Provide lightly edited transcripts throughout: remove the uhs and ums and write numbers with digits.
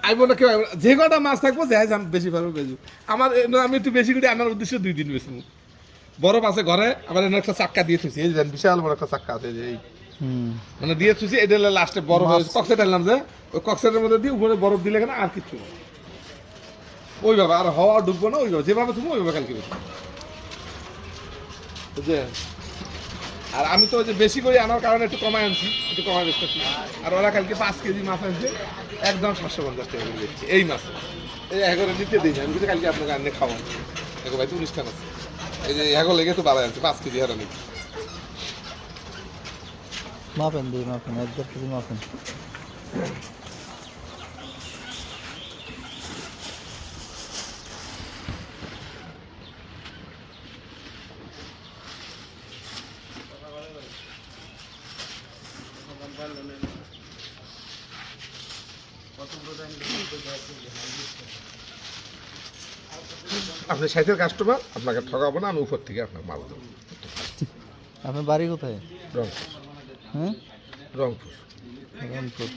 আইব না কেউ আইব না। যে কটা মাছ থাকবো যে আমি বেশি পারবো বেশি আমার আমি একটু বেশি করে আনার উদ্দেশ্যে 2 দিন বেশি বরফ আছে ঘরে আবার এনে একটা চাক্কা দিয়ে থুছি এই যে বিশাল বড় একটা চাক্কা আছে যে এই মানে দিয়ে থুছি এটা লাস্টে বরফ কক্সে ডাললাম যে ওই কক্সের মধ্যে দিয়ে উপরে বরফ দিলে কেন আর কিছু না ওইভাবে আর হাওয়া ঢুকবো না ওইভাবে যেভাবে তুমি ওইভাবে কালকে বুঝলেন আর আমি তো যে বেশি করে আনার কারণে একটু কমায় আনছি একটু কমায় বেচতেছি আর ওরা কালকে 5 কেজি মাছ আনছে একদম 750 টাকা করে দিচ্ছি এই মাছ এই এগারো নিতে দিই আমি কিন্তু কালকে আপনাকে আনলে খাওয়ান দেখো ভাই তো অনুষ্ঠান আছে এই যে এগারো লেগে তো বাড়ায় আনছে 5 কেজি হারা নিচ্ছি মাপেন দিই মাপেন 1.5 কেজি মাপেন আপনি সাইটের কাস্টমার আপনাকে ঠকাবো না আমি উপর থেকে আপনাকে মাল দেবো আপনার বাড়ি কোথায় রংপুর হ্যাঁ রংপুর রংপুর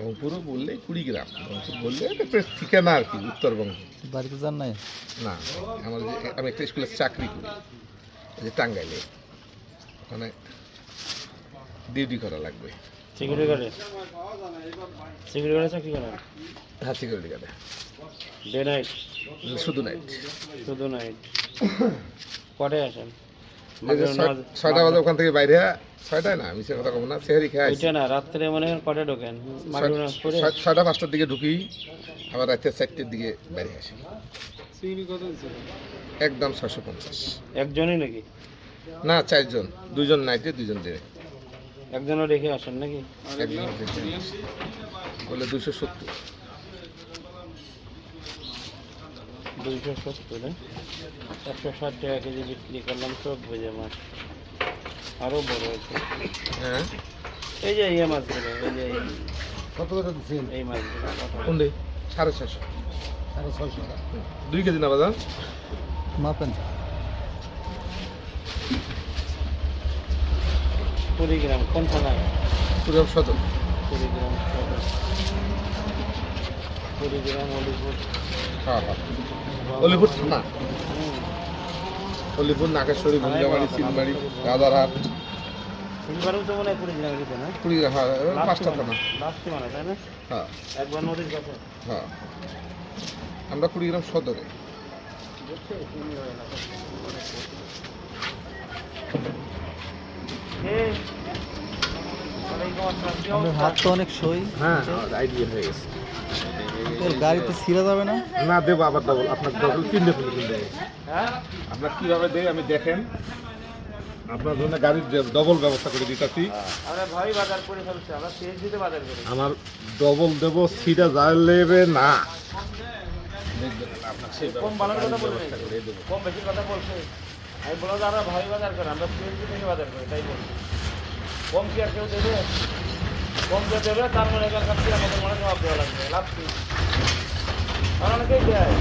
রংপুরও বললে 20 গ্রাম রংপুর বললে একটা ঠিকানা আর কি উত্তরবঙ্গ বাড়িতে যান নাই না আমার যে আমি একটা স্কুলে চাকরি করি এই যে টাঙ্গাইলে ওখানে ডিউটি করা লাগবে সিকিউরিটি গার্ডে চাকরি করেন হ্যাঁ সিকিউরিটি গার্ডে ডে নাইট শুধু নাইট শুধু নাইট কটায় আসেন এই যে 6টা বাজে ওখান থেকে বাইরে 6টায় না আমি সে কথা কব না সেহরি খেয়ে আসি ওইটা না রাত্রে মনে হয় কটায় ঢোকেন মাগরিব নামাজ পড়ে 6টা 5টার দিকে ঢুকি আবার রাতে 4টার দিকে বাইরে আসি একদম 650 একজনই নাকি না 4 জন 2 জন নাইটে 2 জন ডে একজনও রেখে আসেন নাকি একদম বলে 270 270 160 টাকা কেজি বিক্রি করলাম সব বুঝে মাছ আরো বড় হয়েছে হ্যাঁ এই যে এই মাছগুলো এই যে কত করে দিচ্ছেন এই মাছগুলো কোন দে 650 2 কেজি না বাজার মাপেন 20 গ্রাম কোন থানা পুরো শত 20 গ্রাম 20 গ্রাম অলিভুড হ্যাঁ হ্যাঁ অলিপুর থানা অলিপুর নাগেশ্বরী গুঞ্জাবাড়ি সিলবাড়ি রাজারহাট সিলভারেও তো মনে হয় 20 গ্রাম দিতে না 20 গ্রাম হ্যাঁ 5টা থানা লাস্টে মানে তাই না হ্যাঁ একবার নদীর কাছে হ্যাঁ আমরা 20 গ্রাম সদরে আপনার হাত তো অনেক সই হ্যাঁ আইডিয়া হয়ে গেছে গাড়িতে ছিঁড়া যাবে না না দেবো আবার ডবল আপনার ডবল কিনতে কিনতে আপনার কীভাবে দেয় আমি দেখেন আপনার জন্য গাড়ির ডবল ব্যবস্থা করে দিতেছি আমরা ভাই বাজার করে ফেলছি আমরা সিএনজিতে বাজার করি আমার ডবল দেবো সিটা জ্বালেবে না কম বানার কথা বলবে কম বেশি কথা বলছে আমি বললাম যে আমরা ভাই বাজার করি আমরা সিএনজি থেকে বাজার করি তাই বলছি কম কি আর কেউ দেবে কম কেউ দেবে তার মনে এখানকার থেকে আমাদের মনে জবাব দেওয়া লাগবে লাভ কি অনেকেই দেয়